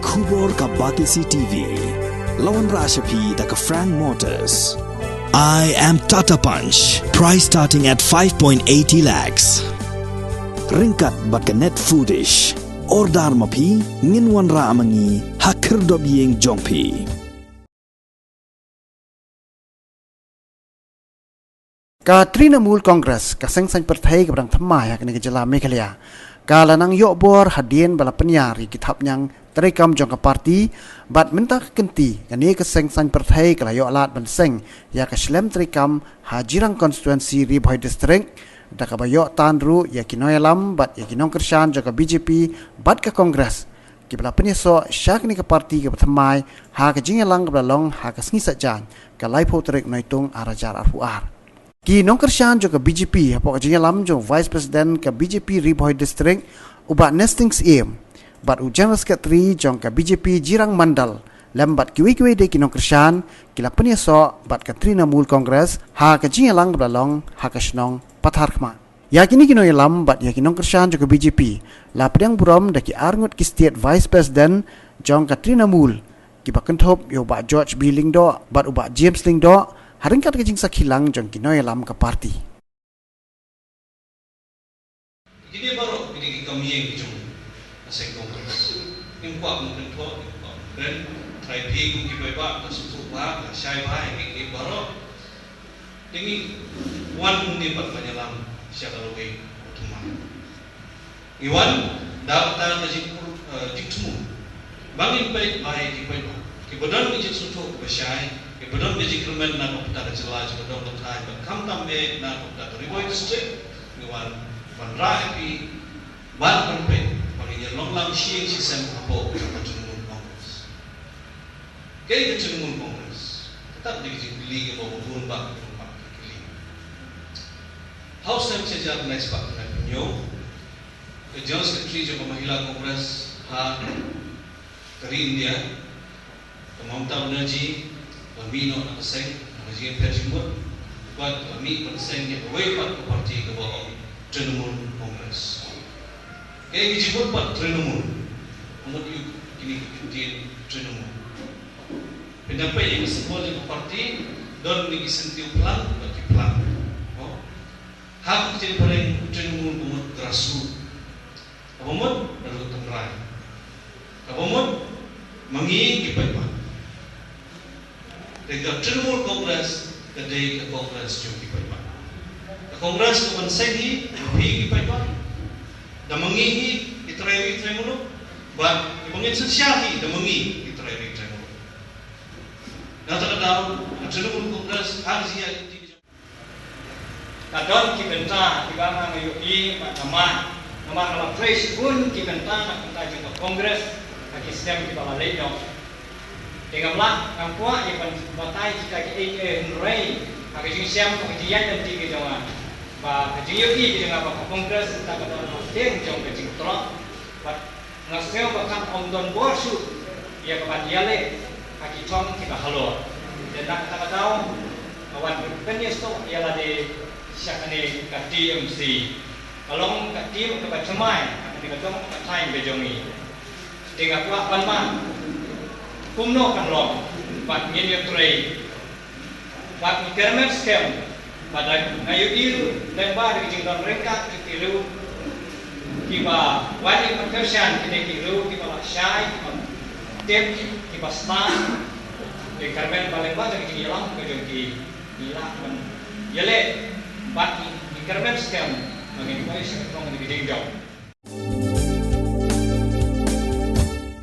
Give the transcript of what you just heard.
Kubor ka Batisi TV. Lawan Rashapi da ka Frank Motors. I am Tata Punch. Price starting at 5.80 lakhs. Ringkat bat ka Net Foodish. Ordar mapi nginwan ra amangi hakir dob yeng jongpi. Ka Trinamool Congress ka sengsan partai ka barang thamai hak ni ke jela Meghalaya. Ka lanang yok bor hadien bala penyari kitab yang terikam jong ka parti bat minta kenti ka ni ke sengsan partai ka yok lat ban seng ya ka slem terikam Hajirang constituency Ribhoi district da ka bayok tanru ya kinoyalam bat ya kinong kershan jong ka BJP bat ka Congress ki bala penyeso syak ni ka parti ka thamai ha ka jingelang ka long ha ka sngi sajan ka laipo terik noitung arajar arfuar. Ki nong kershan jo ka BJP hapo ka jingalam jo Vice President ka BJP Ribhoi District ubat nestings aim bat u General Secretary jong ka BJP Jirang Mandal lambat kiwi de ki nong kershan kila penyeso bat ka Trinamool Congress ha ka jingalang blalong ha ka snong pathar khma ya kini kino yalam bat ya kinong kershan jo ka BJP la pedang burom da ki arngut ki State Vice President jong ka Trinamool ki bakentop yo ba George B Lingdo bat ubat James Lingdo haringkat kejing sakhilang jong kinoy alam ke parti. Ini baru ini kami yang jom asing kongres. Impak mungkin tuh, dan try ping kita bawa ke susu pak, saya bawa ini baru. Ini wan ini pada penyelam siapa lagi utama. Iwan dapat kejing diktumu. Bangin baik baik kita. Kebetulan kejing susu bersai. Kebetulan di Jikremen na kopta kejelas kebetulan ketai berkam tambe na kopta Ribhoi district niwan vanrapi ban berpe panggil longlang siang sistem apa sama Trinamool Congress. Kali Trinamool Congress tetap dikili ke bawah turun bak kili. House time saja next pak na penyo. General Secretary juga Mahila Congress ha dari India. Mamta Banerjee kami nak seng, kami perjumpa, buat kami perseng yang berwujud parti ke bawah Trinamool Congress. Kami dijemput pada Trinamool, kemudian kini kemudian Trinamool. Pendapat yang semua di parti dan bagi sentuh plan bagi plan. Hak jadi paling Trinamool kemudian grassroots. Kemudian lalu tenggerai. Kemudian mengingi kepada Dekat Trinamool Congress, kedai ke Congress jom kita buat. Congress kemudian segi, pergi kita buat. Dan mengihi iterai mulu, buat mungkin sesiahi dan mengihi iterai mulu. Dan terkadang Trinamool Congress harus ia itu. Kadang kita bentang, kita mengayu nama fresh pun kita bentang juga Congress, bagi sistem kita balik dong. Tengahlah kampua yang batai kita ke Henry, agak jengsiam kejian dan tiga jangan. Bah kejiuki kita ngapa Kongres kita kata nasdem jong kejing terok. Bah nasdem bahkan ondon borsu ia kepan dialek kaki cong kita halor. Dan nak kata tahu kawan penyesto ialah di syakane kati MC. Kalau kati kepan semai akan dikatakan kepan time bejongi. Tengah kuat panman. Kumno kan long, bat ngin tray, bat kermet scam, pada ngayu iru, lembar di jingkang mereka kitiru, kiba wani percussion kini kiru, kiba laksai, kiba tip, kiba stan, di kermet balembar jadi hilang kejengki hilang kan, yale bat di kermet scam, mungkin boleh sekarang di jingkang.